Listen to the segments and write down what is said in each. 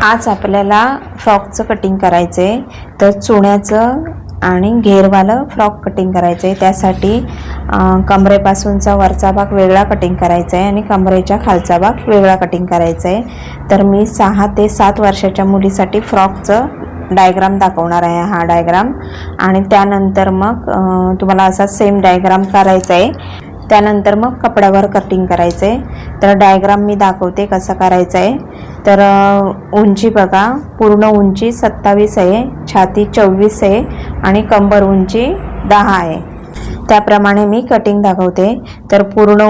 आज आपल्याला फ्रॉकचं कटिंग करायचं आहे. तर चुण्याचं आणि घेरवालं फ्रॉक कटिंग करायचं आहे. त्यासाठी कमरेपासूनचा वरचा भाग वेगळा कटिंग करायचा आहे आणि कमरेच्या खालचा भाग वेगळा कटिंग करायचा आहे. तर मी 6 ते 7 वर्षाच्या मुलीसाठी फ्रॉकचं डायग्राम दाखवणार आहे, हा डायग्राम. आणि त्यानंतर मग तुम्हाला असा सेम डायग्राम करायचा आहे. त्यानंतर मग कपड्यावर कटिंग करायचं आहे. तर डायग्राम मी दाखवते कसा करायचा आहे. तर उंची बघा, पूर्ण उंची 27 आहे, छाती 24 आहे आणि कंबर उंची 10 आहे. त्याप्रमाणे मी कटिंग दाखवते. तर पूर्ण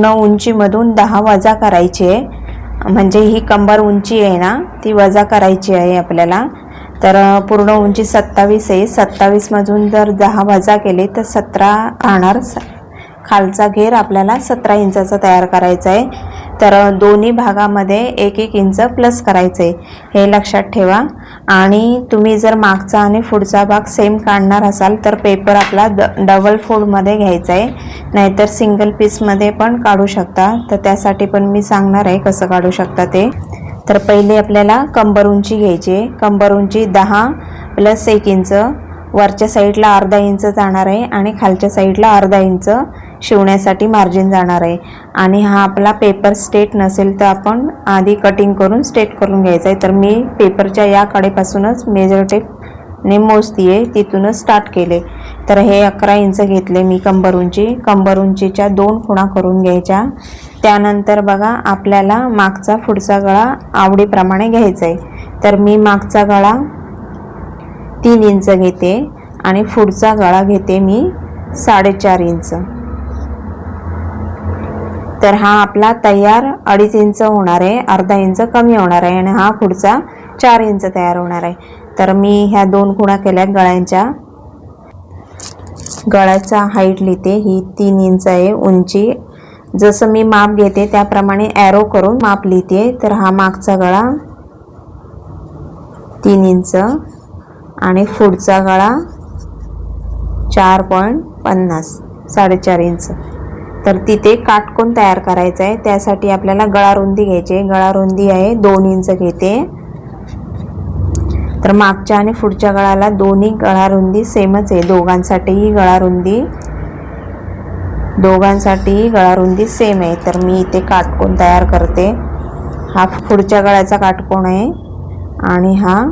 उंचीमधून 10 वजा करायची आहे. म्हणजे ही कंबर उंची आहे ना, ती वजा करायची आहे आपल्याला. तर पूर्ण उंची 27 आहे. 27मधून जर 10 वजा केले तर 17 राहणार. खालचा घेर आपल्याला 17 इंचाचा तयार करायचा आहे. तर दोन्ही भागामध्ये 1-1 इंच प्लस करायचं आहे, हे लक्षात ठेवा. आणि तुम्ही जर मागचा आणि पुढचा भाग सेम काढणार असाल तर पेपर आपला डबल फोल्डमध्ये घ्यायचा आहे, नाहीतर सिंगल पीसमध्ये पण काढू शकता. तर त्यासाठी पण मी सांगणार आहे कसं काढू शकता ते. तर पहिले आपल्याला कंबर उंची घ्यायची आहे. कंबर उंची 10 + 1 इंच, वरच्या साईडला अर्धा इंच जाणार आहे आणि खालच्या साईडला अर्धा इंच शिवण्यासाठी मार्जिन जाणार आहे. आणि हा आपला पेपर स्ट्रेट नसेल तर आपण आधी कटिंग करून स्ट्रेट करून घ्यायचा आहे. तर मी पेपरच्या या कडेपासूनच मेजर टेपने मोजती आहे, तिथूनच स्टार्ट केले. तर हे 11 इंच घेतले मी कंबर उंची. कंबर उंचीच्या 2 खुणा करून घ्यायच्या. त्यानंतर बघा, आपल्याला मागचा पुढचा गळा आवडीप्रमाणे घ्यायचा आहे. तर मी मागचा गळा 3 इंच घेते आणि पुढचा गळा घेते मी 4.5 इंच. तर हा आपला तयार 2.5 इंच होणार आहे, अर्धा इंच कमी होणार आहे. आणि हा पुढचा 4 इंच तयार होणार आहे. तर मी ह्या 2 खुणा केल्या गळ्यांच्या. गळ्याचा हाईट लिहिते, ही 3 इंच आहे उंची. जसं मी माप घेते त्याप्रमाणे ॲरो करून माप लिहिते. तर हा मागचा गळा 3 इंच आणि पुढचा गळा 4.50, 4.5 इंच. तर तिथे काटकोन तयार करायचा आहे. त्यासाठी आपल्याला गळा रुंदी घ्यायची आहे. गळा रुंदी आहे 2 इंच घेते. तर मागच्या आणि पुढच्या गळाला दोन्ही गळा रुंदी सेमच आहे. दोघांसाठीही गळा रुंदी सेम आहे. तर मी इथे काटकोन तयार करते. हा पुढच्या गळ्याचा काटकोन आहे आणि हा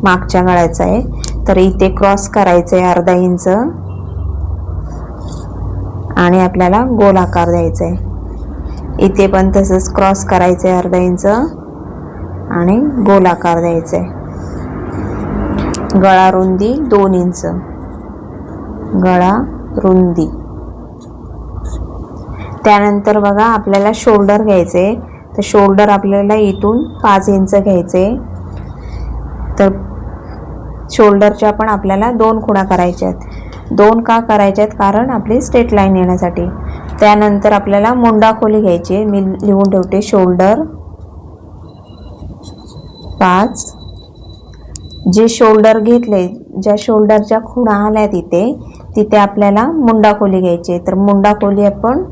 मागच्या गळ्याचा आहे. तर इथे क्रॉस करायचं आहे अर्धा इंच आणि आपल्याला गोल आकार द्यायचा आहे. इथे पण तसंच क्रॉस करायचं आहे अर्धा इंच आणि गोल आकार द्यायचा आहे. गळा रुंदी 2 इंच, गळा रुंदी. त्यानंतर बघा, आपल्याला शोल्डर घ्यायचे. तर शोल्डर आपल्याला इथून 5 इंच घ्यायचे. तर शोल्डरच्या पण आपल्याला 2 खुणा करायच्या आहेत. 2 का करायच्या आहेत? कारण आपली स्ट्रेट लाईन येण्यासाठी. त्यानंतर आपल्याला मुंडा खोली घ्यायची आहे. मी लिहून ठेवते शोल्डर 5. जे शोल्डर घेतले, ज्या शोल्डरच्या खुणा आल्या तिथे आपल्याला मुंडा खोली घ्यायची आहे. तर मुंडा खोली आपण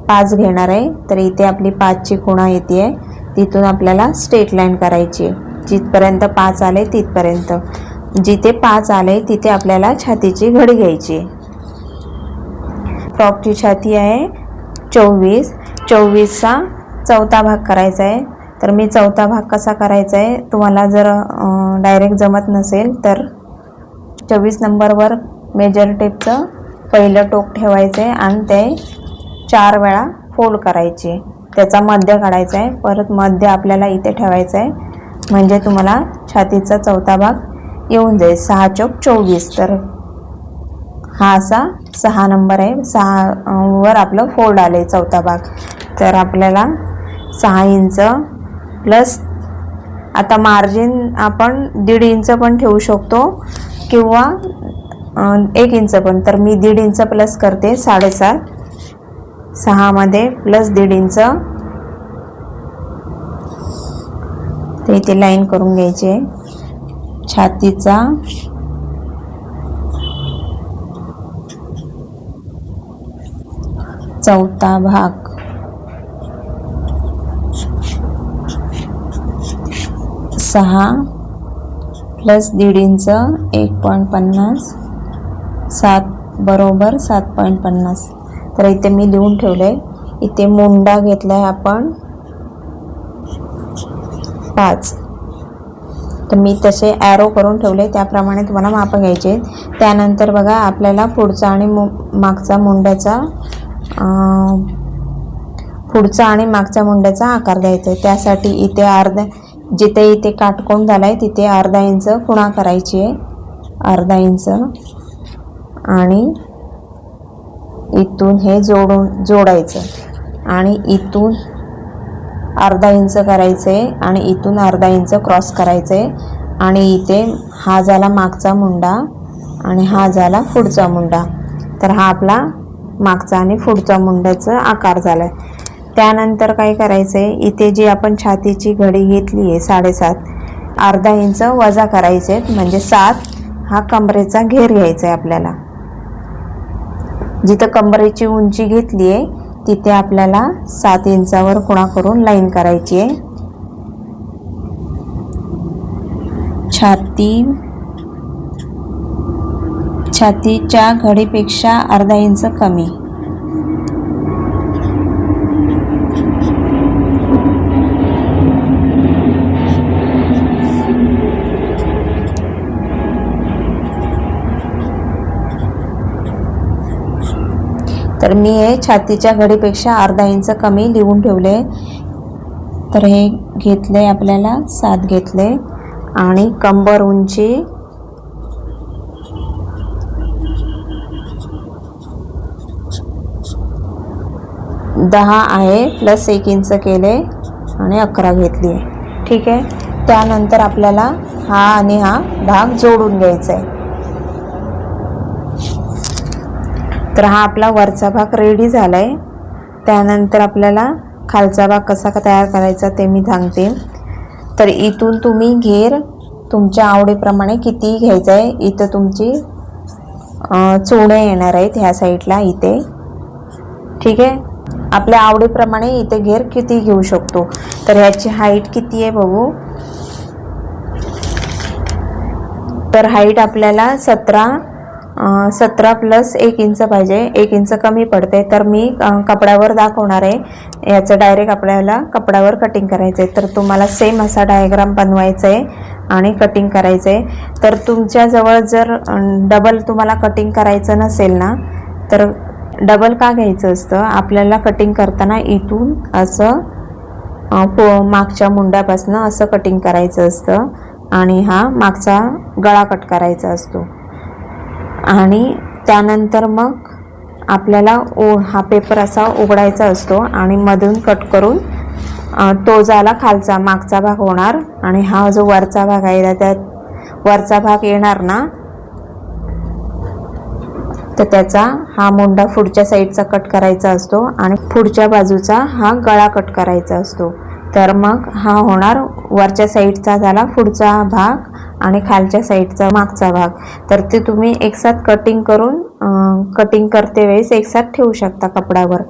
5 घेणार आहे. तर इथे आपली 5ची खुणा येते आहे, तिथून आपल्याला स्ट्रेट लाईन करायची आहे. जिथपर्यंत 5 आले तिथपर्यंत. जिथे 5 आले तिथे आपल्याला छातीची घडी घ्यायची. फ्रॉकची छाती आहे 24. 24चा चौथा भाग करायचा आहे. तर मी चौथा भाग कसा करायचा आहे, तुम्हाला जर डायरेक्ट जमत नसेल तर 24 नंबरवर मेजर टेपचं पहिलं टोक ठेवायचं आहे आणि ते 4 वेळा फोल्ड करायचे. त्याचा मध्य काढायचा आहे. परत मध्य आपल्याला इथे ठेवायचं आहे, म्हणजे तुम्हाला छातीचा चौथा भाग येऊन जाईल. 6 चौक 24. तर हा असा 6 नंबर आहे. 6 वर आपलं फोल्ड आले चौथा भाग. तर आपल्याला 6 इंच प्लस, आता मार्जिन आपण 1.5 इंच पण ठेवू शकतो किंवा 1 इंच पण. तर मी 1.5 इंच प्लस करते, 7.5. 6 मध्ये प्लस 1.5 इंच. ते इथे लाईन करून घ्यायचे. छातीचा चौथा भाग 6 प्लस 1.5 इंच 1.50, 7 बरोबर 7.50. तर इथे मी लिहून ठेवले. इथे मुंडा घेतलाय आपण 5. तर मी तसे ॲरो करून ठेवले, त्याप्रमाणे तुम्हाला माप घ्यायचे. त्यानंतर बघा आपल्याला पुढचा आणि मागचा मुंड्याचा पुढचा आणि मागच्या मुंड्याचा आकार द्यायचा आहे. त्यासाठी इथे जिथे इथे काटकोन झाला आहे तिथे अर्धा इंच खुणा करायची आहे, अर्धा इंच. आणि इथून हे जोडायचं आणि इथून अर्धा इंच करायचं आहे आणि इथून अर्धा इंच क्रॉस करायचं आहे. आणि इथे हा झाला मागचा मुंडा आणि हा झाला पुढचा मुंडा. तर हा आपला मागचा आणि पुढचा मुंड्याचा आकार झाला आहे. त्यानंतर काय करायचं आहे, इथे जी आपण छातीची घडी घेतली आहे 7.5, अर्धा इंच वजा करायचे म्हणजे 7 हा कमरेचा घेर घ्यायचा आहे आपल्याला. जिथं कमरेची उंची घेतली आहे तिथे आपल्याला 7 इंचावर खुणा करून लाईन करायची आहे. छातीच्या घडीपेक्षा अर्धा इंच कमी. तर मी हे छातीच्या घडीपेक्षा अर्धा इंच कमी लिहून ठेवले. तर हे घेतले आपल्याला 7 घेतले आणि कंबर उंची 10 आहे, प्लस 1 इंच केले आणि 11 घेतली आहे. ठीक आहे. त्यानंतर आपल्याला हा आणि हा भाग जोडून घ्यायचा आहे. तर हा आपला वरचा भाग रेडी झाला आहे. त्यानंतर आपल्याला खालचा भाग कसा तयार करायचा ते मी सांगते. तर इथून तुम्ही घेर तुमच्या आवडीप्रमाणे किती घ्यायचं आहे. इथं तुमची चोणे येणार आहेत ह्या साईडला इथे. ठीक आहे. आपल्या आवडीप्रमाणे इथे घेर किती घेऊ शकतो. तर ह्याची हाईट किती आहे बघू. तर हाईट आपल्याला 17 प्लस 1 इंच पाहिजे. 1 इंच कमी पडते. तर मी कपड्यावर दाखवणार आहे. याचं डायरेक्ट आपल्याला कपड्यावर कटिंग करायचं आहे. तर तुम्हाला सेम असा डायग्राम बनवायचा आहे आणि कटिंग करायचं आहे. तर तुमच्याजवळ जर डबल तुम्हाला कटिंग करायचं नसेल ना, तर डबल का घ्यायचं असतं, आपल्याला कटिंग करताना इथून असं मागच्या मुंड्यापासून असं कटिंग करायचं असतं आणि हा मागचा गळा कट करायचा असतो. आणि त्यानंतर मग आपल्याला हा पेपर असा उघडायचा असतो आणि मधून कट करून तो झाला खालचा मागचा भाग होणार. आणि हा जो वरचा भाग आहे त्यात वरचा भाग येणार ना, तर त्याचा हा मुंडा पुढच्या साईडचा कट करायचा असतो आणि पुढच्या बाजूचा हा गळा कट करायचा असतो. तर मग हा होणार वरच्या साईडचा झाला पुढचा भाग आणि खालच्या साईडचा मागचा भाग. तर ते तुम्ही एकसाथ कटिंग करते वेळेस एकसाथ ठेवू शकता कपड्यावर.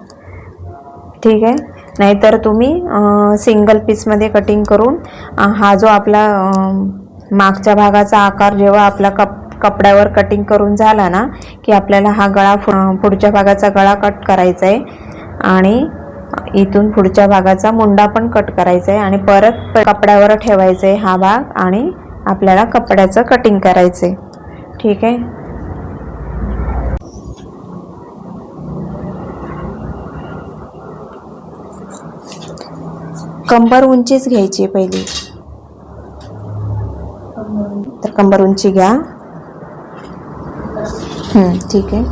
ठीक आहे. नाहीतर तुम्ही सिंगल पीसमध्ये कटिंग करून हा जो आपला मागच्या भागाचा आकार जेव्हा आपला कपड्यावर कटिंग करून झाला ना, की आपल्याला हा गळा पुढच्या भागाचा गळा कट करायचा आहे आणि इथून पुढच्या भागाचा मुंडा पण कट करायचा आहे आणि परत कपड्यावर ठेवायचा आहे हा भाग आणि आपल्याला कपड्याचं कटिंग करायचं आहे. ठीक आहे. कंबर उंचीच घ्यायची पहिली. तर कंबर उंची घ्या. ठीक आहे.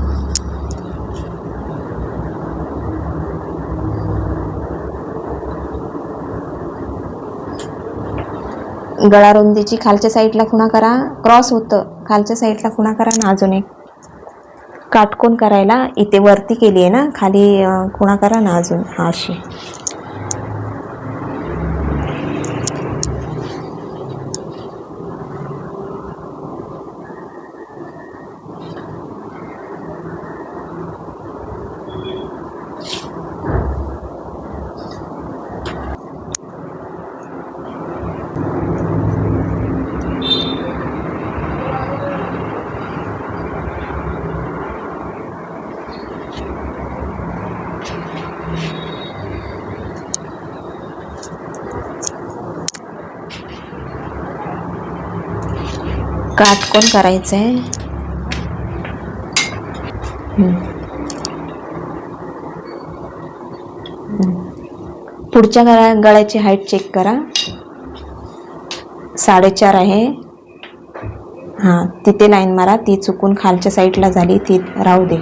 गळा रुंदीची खालच्या साईडला खुणा करा. क्रॉस होतं खालच्या साईडला खुणा करा ना. अजून एक काटकोन करायला इथे वरती केली आहे ना, खाली खुणा करा ना अजून. हा अशी. काटकोन करायचं आहे. पुढच्या गळ्याची हाईट चेक करा. 4.5 आहे. हां, तिथे लाईन मारा. ती चुकून खालच्या साईडला झाली, ती राहू दे.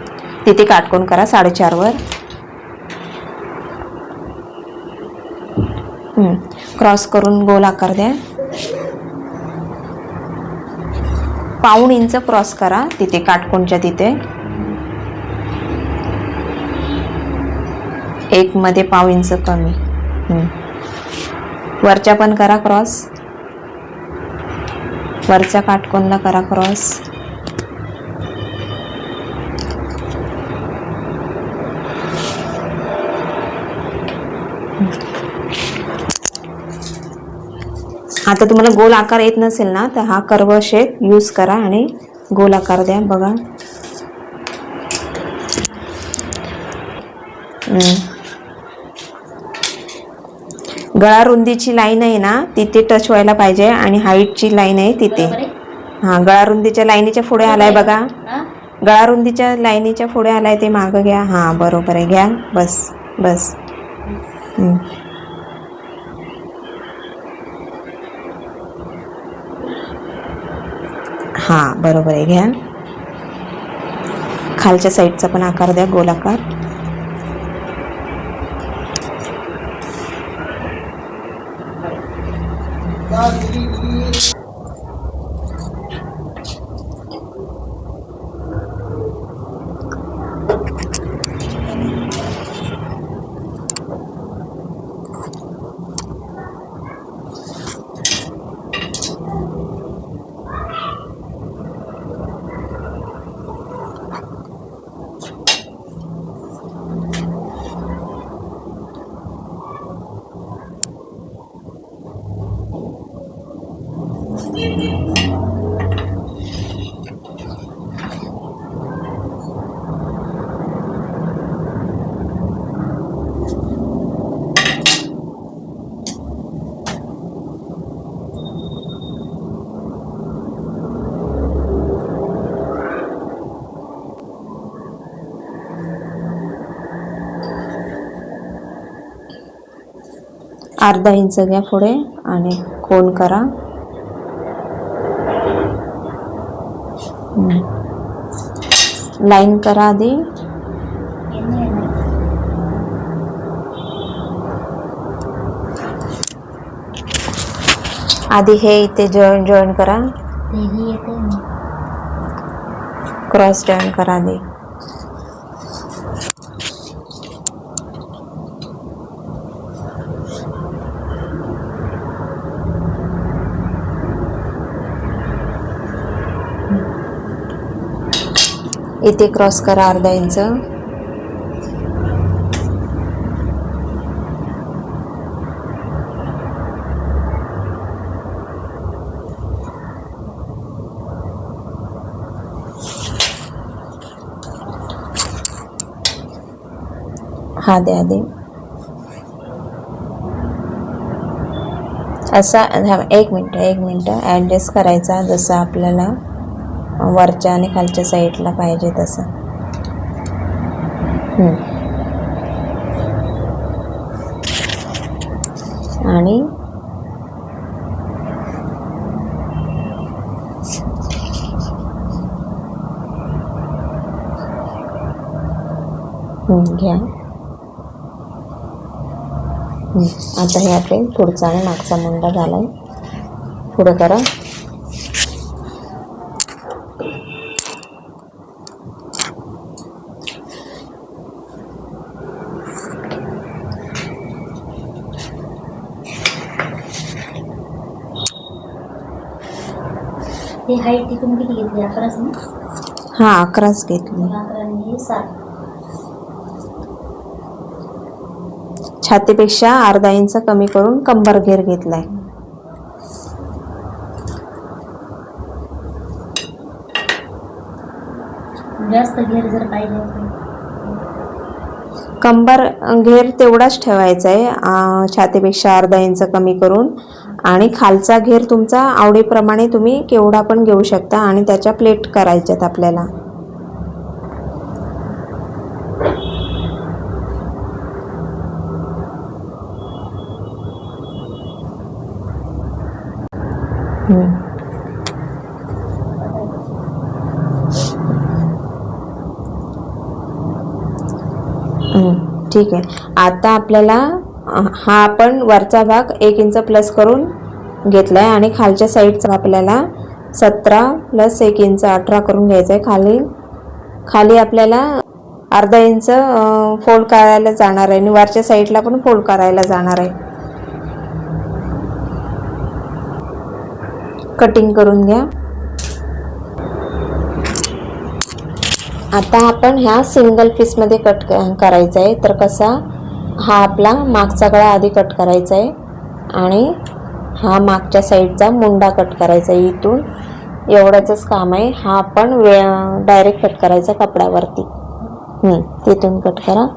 तिथे काटकोन करा 4.5 वर. क्रॉस करून गोल आकार द्या. 1.5 इंच क्रॉस करा तिथे काटकोनच्या तिथे. 1 मध्ये 1.5 इंच कमी. वरच्या पण करा क्रॉस. वरच्या काटकोनला करा क्रॉस. आता तुम्हाला गोल आकार येत नसेल ना, तर हा कर्व शेप यूज करा आणि गोल आकार द्या. बघा, गळा रुंदीची लाईन आहे ना, तिथे टच व्हायला पाहिजे आणि हाईटची लाईन आहे तिथे. हां, गळा रुंदीच्या लाईनीच्या पुढे आलाय बघा. गळा रुंदीच्या लाईनीच्या पुढे आलाय ते मागं घ्या. हां, बरोबर आहे. घ्या. बस बस. हां, बरोबर आहे. घ्या. खालच्या साईडचा पण आकार द्या, गोल आकार. अर्धा इंच घ्या पुढे आणि कोन करा. लाईन करा आधी. आधी हे इथे जॉईन करा. क्रॉस जॉईन करा आधी. इथे क्रॉस करा अर्धा इंच. हा द्या दे. असा 1 मिनिट ॲडजस्ट करायचा जसं आपल्याला वरच्या आणि खालच्या साईडला पाहिजे तसं. आणि घ्या. आता हे आपले पुढचा आणि मागचा मुंडा झालाय. पुढे करा. हाईट तिथून किती घेतली? 11च ना? हां, 11च घेतली. 11 आणि 7. छातीपेक्षा अर्धा इंच कमी करून कंबर घेर घेतलाय. जास्त घेर जर पाहिजे कंबर घेर तेवढाच ठेवायचा आहे. छातीपेक्षा अर्धा इंच कमी करून आणि खालचा घेर तुमचा आवडीप्रमाणे तुम्ही केवढा पण घेऊ शकता आणि त्याच्या प्लेट करायच्यात आपल्याला. ठीक आहे. आता आपल्याला हा आपण वरचा भाग 1 इंच प्लस करून घेतला आहे आणि खालच्या साईडचा आपल्याला 17 + 1 इंच 18 करून घ्यायचं आहे. खाली आपल्याला अर्धा इंच फोल्ड करायला जाणार आहे आणि वरच्या साईडला पण फोल्ड करायला जाणार आहे. कटिंग करून घ्या. आता आपण ह्या सिंगल पीसमध्ये कट करायचा आहे. तर कसा हा आपला मागचा गळा आधी कट करायचा आहे आणि हा मागच्या साईडचा मुंडा कट करायचा आहे. इथून एवढंच काम आहे. हा आपण डायरेक्ट कट करायचा कपड्यावरती. तिथून कट करा.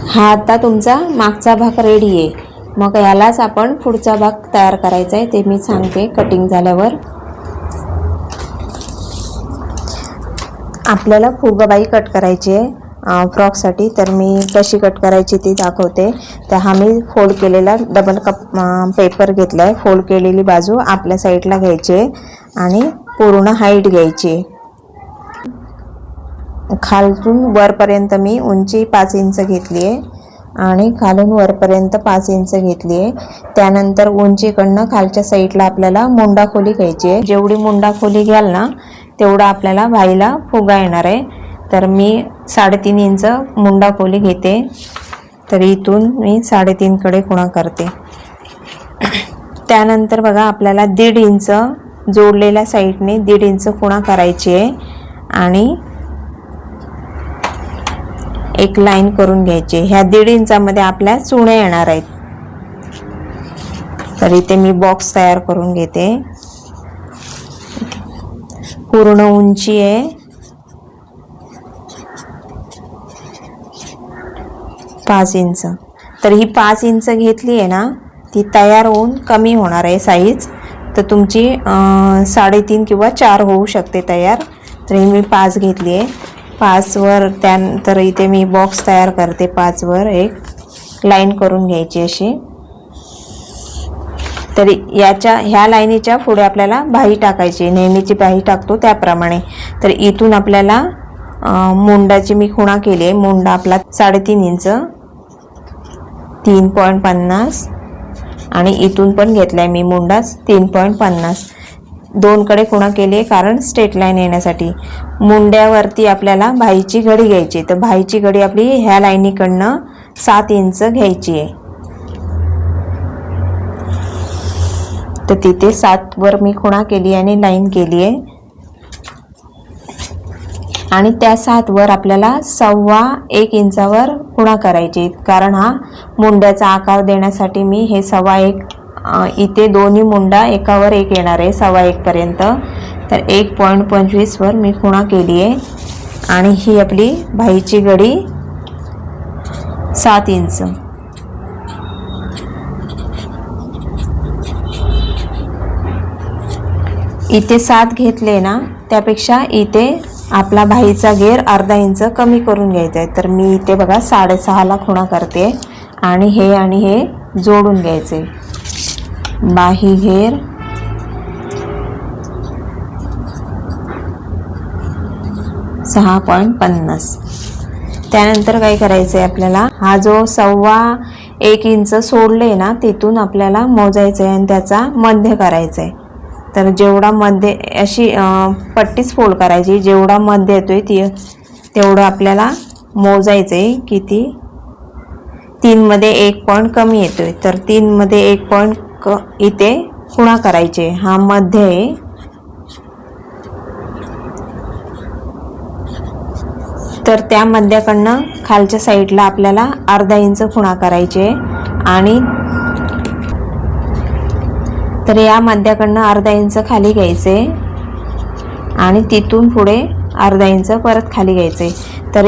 हा आता तुमचा मागचा भाग रेडी आहे. मग यालाच आपण पुढचा भाग तयार करायचा आहे ते मी सांगते. कटिंग झाल्यावर आपल्याला फुगबाई कट करायची आहे फ्रॉकसाठी. तर मी कशी कट करायची ती दाखवते. तर हा मी फोल्ड केलेला डबल पेपर घेतला आहे. फोल्ड केलेली बाजू आपल्या साईडला घ्यायची आहे आणि पूर्ण हाईट घ्यायची आहे. खालून वरपर्यंत मी उंची 5 इंच घेतली आहे आणि खालून वरपर्यंत 5 इंच घेतली आहे. त्यानंतर उंचीकडनं खालच्या साईडला आपल्याला मुंडा खोली घ्यायची आहे. जेवढी मुंडा खोली घ्याल ना तेवढा आपल्याला बाईला फुगा येणार आहे. तर मी 3.5 इंच मुंडा खोली घेते. तर इथून मी 3.5 कडे खुणा करते. त्यानंतर बघा आपल्याला 1.5 इंच जोडलेल्या साईडने 1.5 इंच खुणा करायची आहे आणि एक लाईन करून घ्यायची. ह्या 1.5 इंचामध्ये आपल्या चुण्या येणार आहेत. तर इथे मी बॉक्स तयार करून घेते. पूर्ण उंची आहे 5 इंच. तर ही 5 इंच घेतली आहे ना ती तयार होऊन कमी होणार आहे साईज. तर तुमची 3.5 किंवा 4 होऊ शकते तयार. तर ही मी 5 घेतली आहे. 5 वर त्यानंतर इथे मी बॉक्स तयार करते. 5 वर एक लाईन करून घ्यायची अशी. तर ह्या लाईनीच्या पुढे आपल्याला बाही टाकायची. नेहमीची बाही टाकतो त्याप्रमाणे. तर इथून आपल्याला मुंडाची मी खुणा केली आहे. मुंडा आपला 3.5 इंच 3.50 आणि इथून पण घेतलाय मी मुंडा 3.50. 2 कडे खुणा केली आहे कारण स्ट्रेट लाईन येण्यासाठी. मुंड्यावरती आपल्याला बाहीची घडी घ्यायची. तर बाहीची घडी आपली ह्या लाईनीकडनं 7 इंच घ्यायची आहे. तर तिथे 7 वर मी खुणा केली आणि लाईन केली आहे आणि त्या 7 वर आपल्याला 1.25 इंचावर खुणा करायची. कारण हा मुंड्याचा आकार देण्यासाठी मी हे 1.25 इथे दोन्ही मुंडा एकावर एक येणार आहे 1.25 पर्यंत. तर 1.25 वर मी खुणा केली आहे आणि ही आपली बाहीची घडी 7 इंच. इथे 7 घेतले ना त्यापेक्षा इथे आपला बाहीचा घेर अर्धा इंच कमी करून घ्यायचा आहे. तर मी इथे बघा 6.5 ला खुणा करते आणि हे जोडून घ्यायचे. बाही घेर 6.50. त्यानंतर काय करायचं आहे आपल्याला हा जो 1.25 इंच सोडले ना तिथून आपल्याला मोजायचं आहे आणि त्याचा मध्य करायचा आहे. तर जेवढा मध्य अशी पट्टीच फोल्ड करायची. जेवढा मध्य येतोय तेवढं आपल्याला मोजायचं आहे. किती 3 मध्ये 1 पॉईंट कमी येतोय. तर 3 मध्ये 1 पॉईंट इथे खुणा करायचे. हा मध्य आहे. तर त्या मध्याकडनं खालच्या साईडला आपल्याला अर्धा इंच खुणा करायचे आणि तर या मध्याकडनं अर्धा इंच खाली घ्यायचे आणि तिथून पुढे अर्धा इंच परत खाली घ्यायचे. तर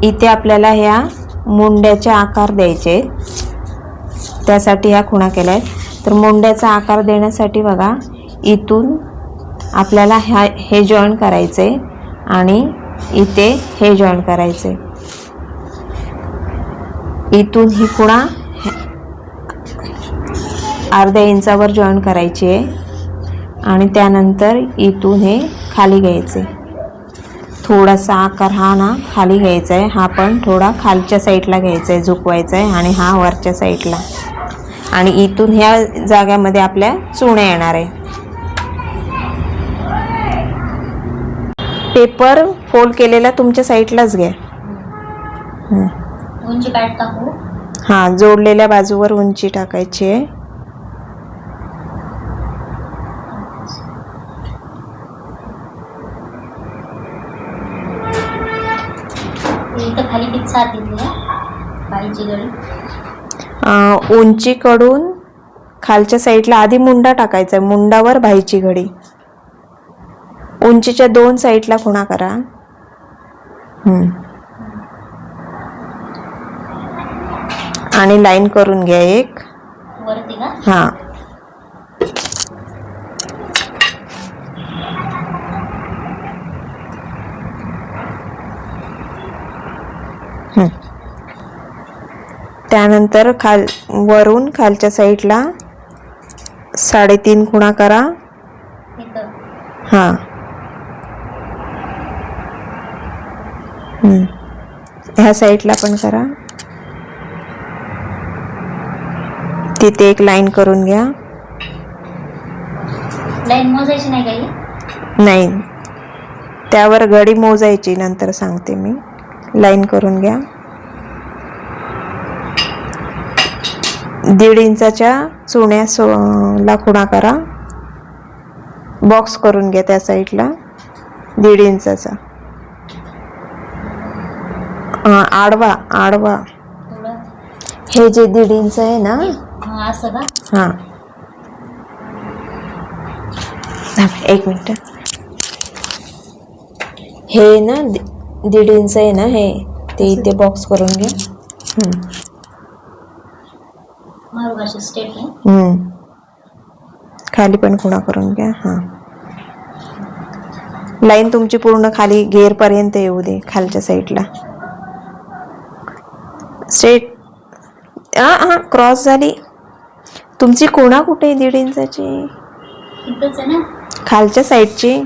इथे आपल्याला ह्या मुंड्याचे आकार द्यायचे, त्यासाठी ह्या खुणा केल्या आहेत. तर मुंड्याचा आकार देण्यासाठी बघा इथून आपल्याला हे जॉईन करायचे आणि इथे हे जॉईन करायचे. इथून ही खुणा अर्ध्या इंचावर जॉईन करायची आहे आणि त्यानंतर इथून हे खाली घ्यायचे. थोडासा आकार हा ना खाली घ्यायचा आहे, हा पण थोडा खालच्या साईडला घ्यायचा आहे, झुकवायचा आहे आणि हा वरच्या साईडला. आणि इथून ह्या जाग्यामध्ये आपल्या चुण्या येणार आहे. पेपर फोल्ड केलेला तुमच्या साईडलाच घ्या. उंची काढ टाकू. हां, जोडलेल्या बाजूवर उंची टाकायची आहे. इथं खाली किती साथ घेतली बाईची गळी. उंचीकडून खालच्या साईडला आधी मुंडा टाकायचा आहे, मुंडावर बाईची घडी. उंचीच्या 2 साईडला खुणा करा. आणि लाईन करून घ्या एक वरती का. हां, त्यानंतर वरून खालच्या साईडला 3.5 खुणा करा. इथं हां, ह्या साईडला पण करा. तिथे एक लाईन करून घ्या. लाईन मोजायची नाही काही. नाही, त्यावर घडी मोजायची, नंतर सांगते मी. लाईन करून घ्या. 1.5 इंचाच्या चुण्याला खुणा करा. बॉक्स करून घ्या त्या साईडला 1.5 इंचाचा. आडवा थोडं हे जे 1.5 इंच आहे ना, असं का. हां, एक मिनिट. हे ना 1.5 इंच आहे ना, हे ते इथे बॉक्स करून घ्या. मारू अशी स्टेट आहे. खाली पण खुणा करून घ्या. हां, लाईन तुमची पूर्ण खाली घेरपर्यंत येऊ दे, खालच्या साईडला स्ट्रेट. हां, क्रॉस झाली तुमची. खुणा कुठे 1.5 इंचाची? इथंच आहे ना, खालच्या साईडची.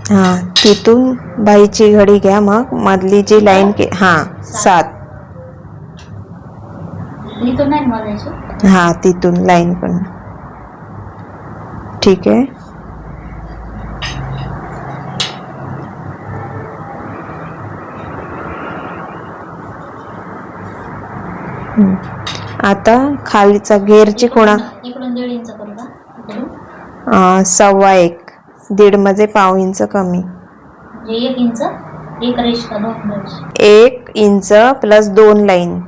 हां, तिथून बाईची घडी घ्या. मग मधली जी लाईन 7. इथून नाही मोजायची. हां, तिथून लाईन पण. ठीक आहे. आता खालीचा घेरची खुणा इकडून 1.5 इंच करू का. 1.25. 1.5 मध्ये पाव इंच कमी. 1 इंच. 1 रेष का 2 रेष. 1 इंच प्लस 2 लाईन.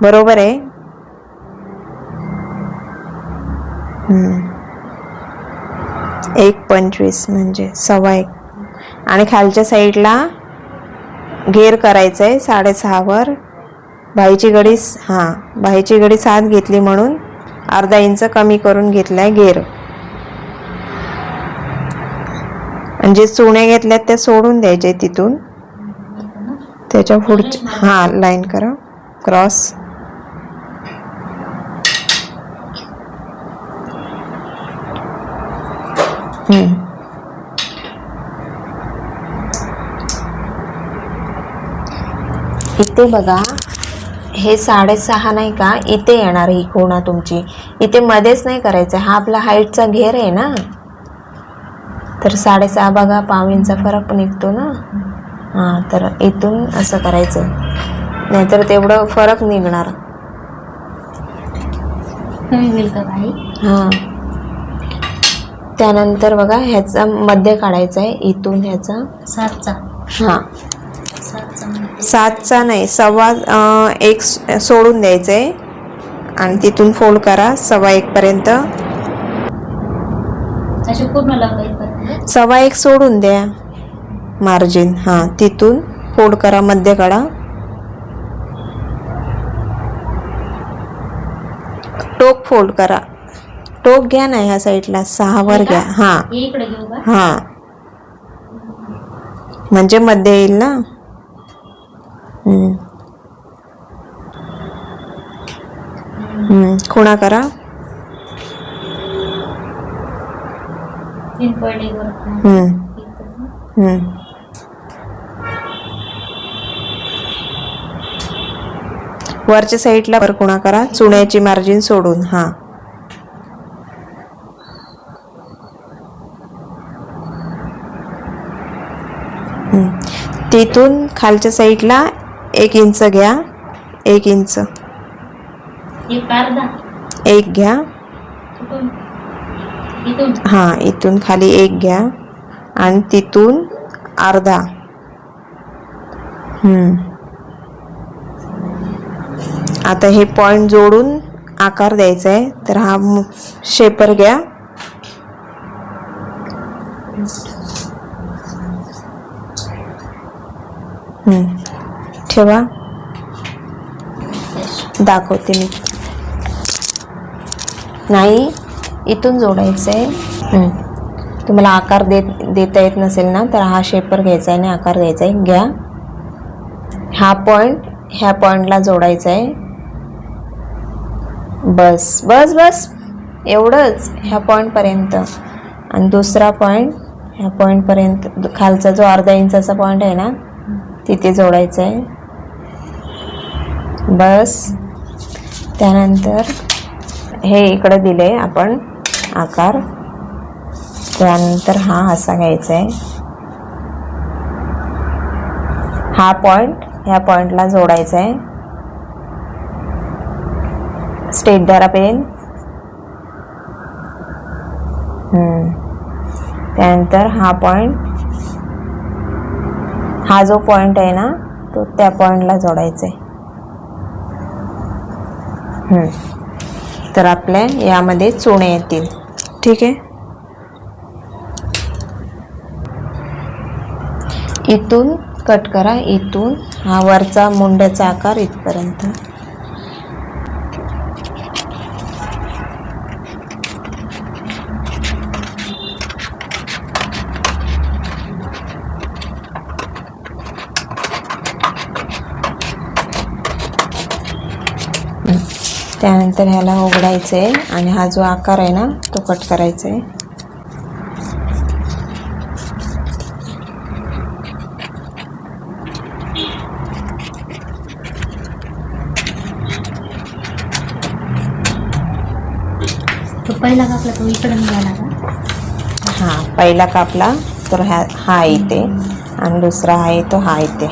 बरोबर आहे. 1.25 म्हणजे 1.25. आणि खालच्या साईडला घेर करायचं आहे 6.5 वर. बाईची घडी बाईची घडी 7 घेतली म्हणून अर्धा इंच कमी करून घेतलाय घेर. आणि जे चुण्या घेतल्यात त्या सोडून द्यायच्या तिथून. त्याच्या पुढच्या लाईन करा क्रॉस. इथे बघा हे 6.5 नाही का, इथे येणार ही खुणा तुमची. इथे मध्येच नाही करायचं, हा आपला हाईटचा घेर आहे ना, तर 6.5 बघा, पाव इंचा फरक निघतो ना. हां, तर इथून असं करायचं, नाहीतर तेवढं फरक निघणार. कमी होईल का बाई? हां, त्यानंतर बघा ह्याचा मध्य काढायचा आहे इथून ह्याचा. 7चा. हां, 7चा मध्ये. 7चा नाही, 1.15 सोडून द्यायचं आहे आणि तिथून फोल्ड करा 1.15 पर्यंत. असे पूर्ण लावायपर्यंत 1.15 सोडून द्या मार्जिन. हां, तिथून फोल्ड करा, मध्य काढा, टोक फोल्ड करा. टोक घ्या ना ह्या साईडला 6 वर घ्या. हां हे इकडे घेऊ का? हां, म्हणजे मध्ये येईल ना. खुणा करा. 3.1 वर. वरच्या साईडला वर खुणा करा, चुण्याची मार्जिन सोडून. हां, तिथून खालच्या साईडला 1 इंच घ्या. 1 इंच, एक अर्धा. 1 घ्या. कुठून? इथून. हां, इथून खाली 1 घ्या आणि तिथून अर्धा. आता हे पॉइंट जोडून आकार द्यायचा आहे, तर हा शेपर घ्या. ठेवा, दाखवते मी. नाही, इथून जोडायचं आहे. तुम्हाला आकार देता येत नसेल ना, तर हा शेपर घ्यायचा आहे आणि आकार द्यायचा आहे. घ्या, हा पॉइंट ह्या पॉइंटला जोडायचा आहे. बस बस बस, एवढंच, ह्या पॉईंटपर्यंत. आणि दुसरा पॉईंट ह्या पॉईंटपर्यंत, खालचा जो अर्धा इंचाचा पॉईंट आहे ना, तिथे जोडायचं आहे. बस. त्यानंतर हे इकडे दिले आपण आकार, त्यानंतर हा असा घ्यायचा आहे. हा पॉईंट ह्या पॉईंटला जोडायचा आहे. स्ट्रेट धरा पेन. त्यानंतर हा पॉईंट, हा जो पॉईंट आहे ना, तो त्या पॉईंटला जोडायचा आहे. तर आपल्या यामध्ये चुणे येतील. ठीक आहे. इथून कट करा, इथून हा वरचा मुंड्याचा आकार इथपर्यंत. त्यानंतर ह्याला उघडायचं आहे आणि हा जो आकार आहे ना, तो कट करायचा आहे. तो पहिला कापला तो इकडे निघाला का? हां, पहिला कापला तर हा इथे आणि दुसरा आहे तो हा इथे.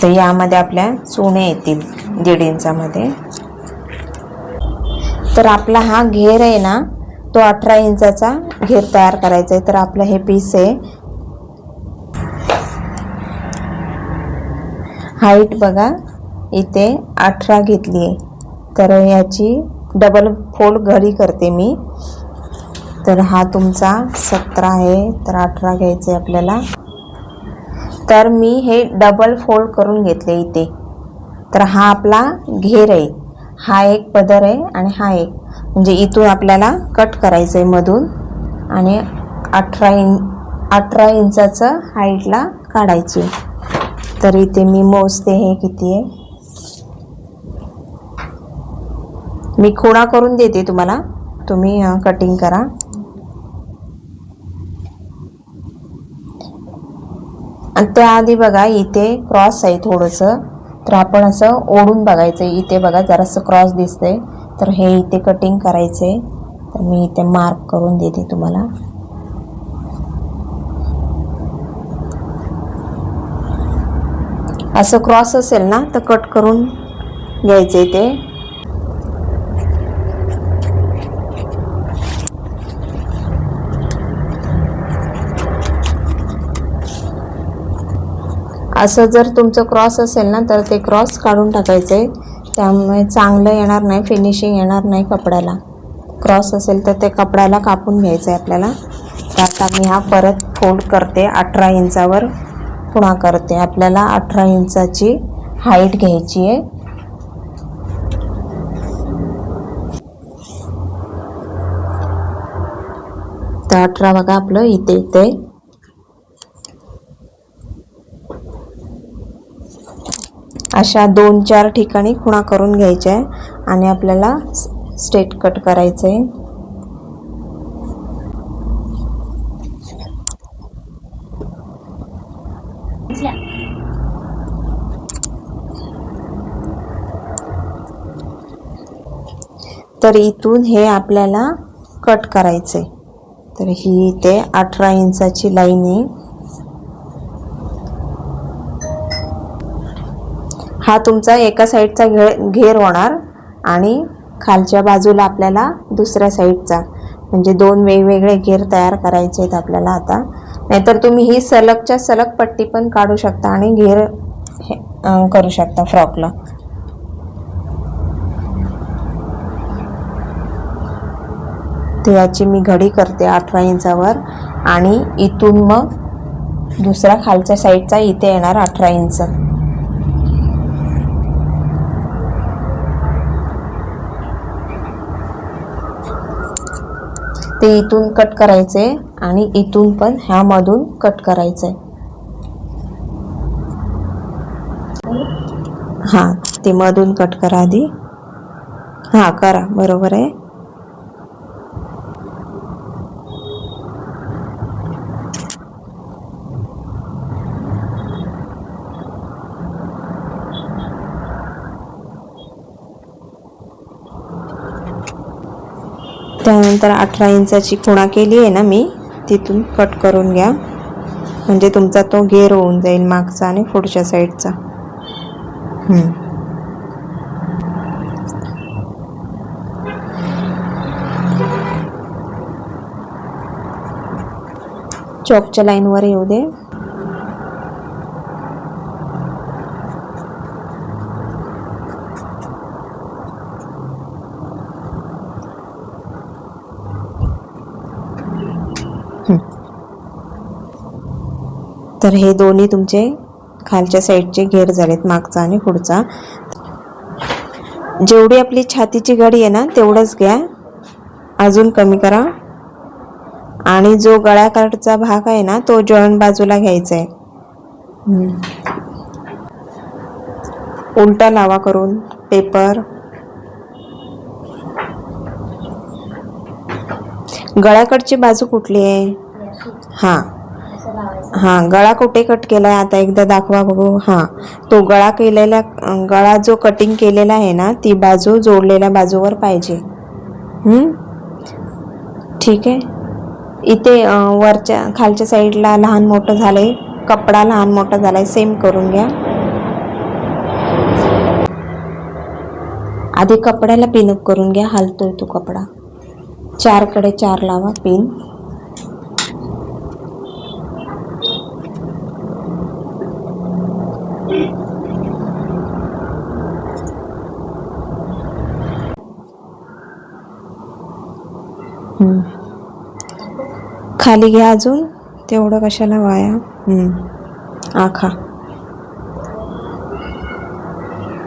तर यामध्ये आपल्या चुणे येतील 1.5 इंचामध्ये. तर आपला हा घेर आहे ना, तो 18 इंचाचा घेर तयार करायचा आहे. तर आपलं हे पीस आहे, हाईट बघा इथे 18 घेतली आहे. तर याची डबल फोल्ड घडी करते मी. तर हा तुमचा 17 आहे, तर 18 घ्यायचे आपल्याला. तर मी हे डबल फोल्ड करून घेतले इथे. तर हा आपला घेर आहे, हा एक पदर आहे आणि हा एक, म्हणजे इथून आपल्याला कट करायचं आहे मधून आणि 18 इंचाचं हाईटला काढायची. तर इथे मी मोजते हे किती आहे. मी खुणा करून देते तुम्हाला, तुम्ही कटिंग करा. आणि त्याआधी बघा इथे क्रॉस आहे थोडंसं, तर आपण असं ओढून बघायचं. इथे बघा जरासं क्रॉस दिसतंय, तर हे इथे कटिंग करायचे. तर मी इथे मार्क करून देते तुम्हाला. असं क्रॉस असेल ना तर कट करून घ्यायचे ते. असं जर तुमचं क्रॉस असेल ना तर ते क्रॉस काढून टाकायचे. त्यामुळे चांगलं येणार नाही, फिनिशिंग येणार नाही कपड्याला. क्रॉस असेल तर ते कपड्याला कापून घ्यायचं आहे आपल्याला. तर आता मी हा परत फोल्ड करते. 18 इंचावर खुणा करते. आपल्याला 18 इंचाची हाईट घ्यायची आहे. तर 18 बघा आपलं इथे अशा 2-4 ठिकाणी खुणा करून घ्यायच्या आहे आणि आपल्याला स्ट्रेट कट करायचं आहे. तर इथून हे आपल्याला कट करायचे. तर ही इथे 18 इंचाची लाईन आहे. हा तुमचा एका साईडचा घेर होणार आणि खालच्या बाजूला आपल्याला दुसऱ्या साईडचा, म्हणजे 2 वेगवेगळे घेर तयार करायचे आहेत आपल्याला आता. नाहीतर तुम्ही ही सलगच्या सलग पट्टी पण काढू शकता आणि घेर करू शकता फ्रॉकला. तर याची मी घडी करते 18 इंचावर आणि इथून मग दुसरा खालच्या साईडचा इथे येणार 18 इंच. ते इथून कट करायचे आणि इथून पण ह्यामधून कट करायचे. हां, ते मधून कट करा आधी. हां करा, बरोबर आहे. त्यानंतर 18 इंचाची खुणा केली आहे ना मी, तिथून कट करून घ्या. म्हणजे तुमचा तो घेर होऊन जाईल मागचा आणि पुढच्या साईडचा. चॉकच्या लाईनवर येऊ दे. तर हे दोन्ही तुमचे खालच्या साईडचे घेर झालेत, मागचा आणि पुढचा. जेवढी आपली छातीची घडी आहे ना तेवढंच घ्या, अजून कमी करा. आणि जो गळ्याकडचा भाग आहे ना तो जॉईंट बाजूला घ्यायचा आहे. उलटा लावा करून पेपर. गळ्याकडची बाजू कुठली आहे? हां, गळा कुठे कट केलाय आता एकदा दाखवा बघू. हां, तो गळा केलेला, गळा जो कटिंग केलेला आहे ना ती बाजू जोडलेल्या बाजूवर पाहिजे. ठीक आहे. इथे वरच्या खालच्या साईडला लहान मोठं झालंय, कपडा लहान मोठा झालाय, सेम करून घ्या. आधी कपड्याला पिनअप करून घ्या. हलतोय तो कपडा. 4 कडे 4 लावा पिन. खाली घ्या अजून, तेवढं कशाला वाया. आखा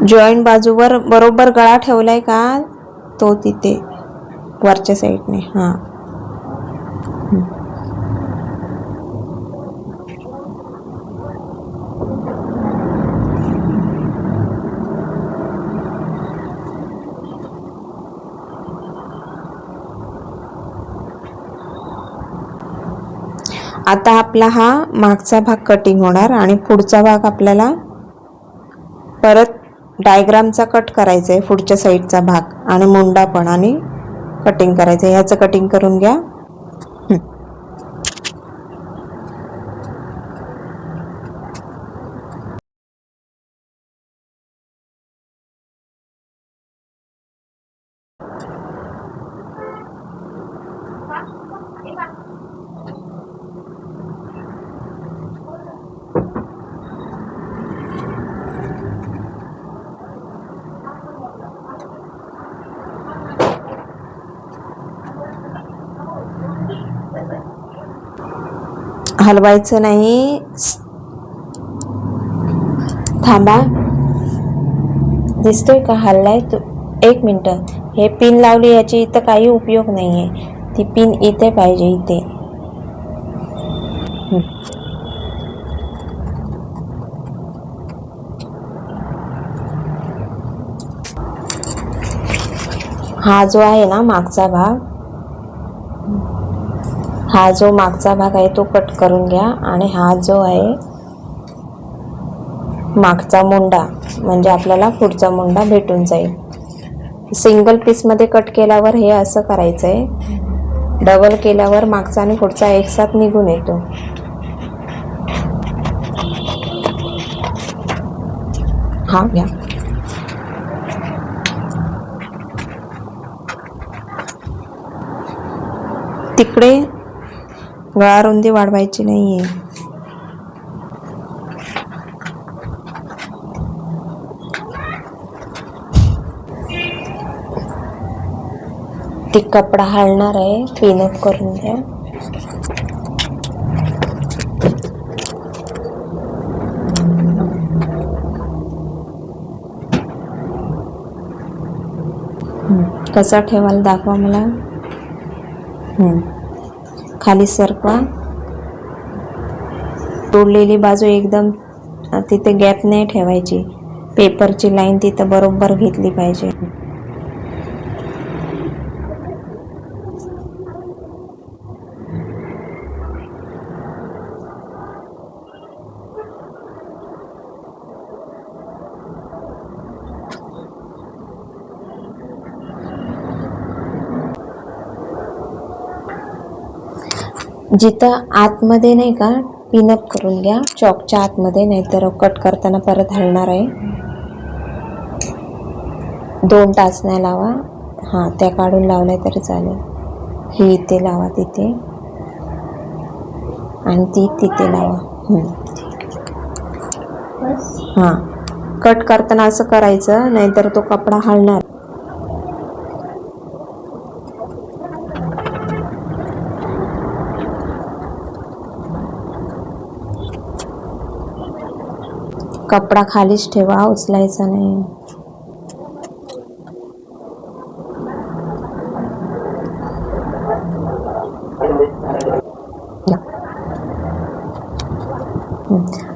जॉईंट बाजूवर बरोबर गळा ठेवलाय का तो तिथे वरच्या साईडने. हां, आता आपला हा मागचा भाग कटिंग होणार आणि पुढचा भाग आपल्याला परत डायग्रामचा कट करायचा आहे पुढच्या साईडचा भाग आणि मुंडा पण आणि कटिंग करायचं आहे. ह्याचं कटिंग करून घ्या. हलवायचं नाही. थांबा, दिसतोय का हललाय तो? एक मिनटं. हे पिन लावली याची इथं काही उपयोग नाही आहे. ती पिन इथे पाहिजे, इथे. हा जो आहे ना मागचा भाग, हा जो मागचा भाग आहे तो कट करून घ्या आणि हा जो आहे मागचा मुंडा म्हणजे आपल्याला पुढचा मुंडा भेटून जाईल. सिंगल पीसमध्ये कट केल्यावर हे असं करायचं आहे. डबल केल्यावर मागचा आणि पुढचा एकसाथ निघून येतो. हा घ्या. तिकडे गळा रुंदी वाढवायची नाहीये. ती कपडा हलणार आहे, पिनअप करून द्या. कसा ठेवाल दाखवा मला. खाली सरकवा. तोडलेली बाजू एकदम तिथे गॅप नाही ठेवायची. पेपरची लाईन तिथं बरोबर घेतली पाहिजे. जिथं आतमध्ये नाही का पिनअप करून घ्या चॉकच्या आतमध्ये, नाहीतर कट करताना परत हलणार आहे. 2 टाचण्या लावा. हां, त्या काढून लावल्या तरी चालेल. ही इथे लावा, तिथे, आणि ती तिथे लावा. हां, कट करताना असं करायचं, नाहीतर तो कपडा हलणार. कपडा खालीच ठेवा, उचलायचा नाही.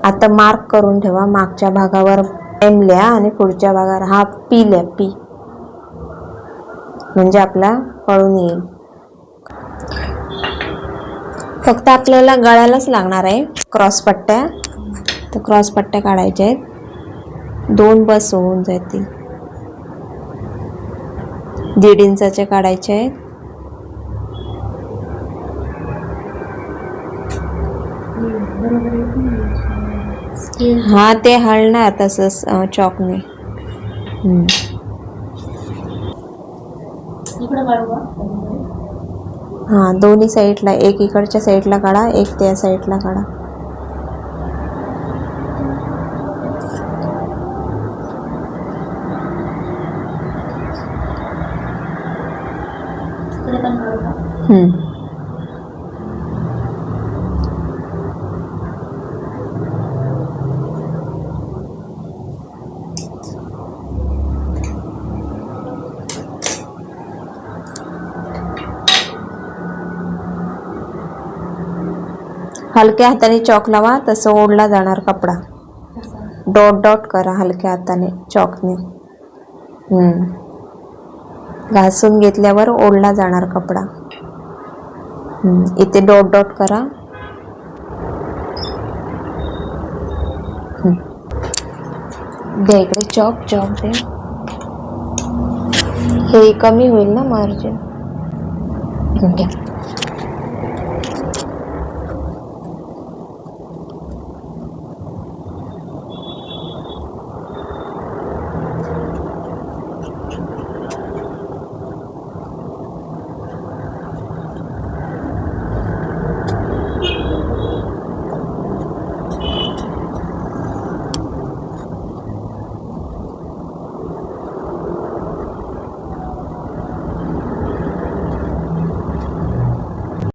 आता मार्क करून ठेवा. मागच्या भागावर एम लिहा आणि पुढच्या भागावर हा पी लिहा. पी म्हणजे आपला कळून येईल. फक्त आपल्याला गळ्यालाच लागणार आहे क्रॉस पट्ट्या. तर क्रॉस पट्ट्या काढायच्या आहेत. 2 बस होऊन जातील. 1.5 इंचाचे काढायचे आहेत. हा, ते हलणार तसंच चॉकने. हा, दोन्ही साईडला, एक इकडच्या साईडला काढा, एक त्या साईडला काढा. हलक्या हाताने चॉक लावा, तसं ओढला जाणार कपडा. डॉट डॉट करा हलक्या हाताने चॉकने. घासून घेतल्यावर ओढला जाणार कपडा. इथे डॉट डॉट करा. द्या इकडे चॉप दे. हे कमी होईल ना मार्जिन. घ्या.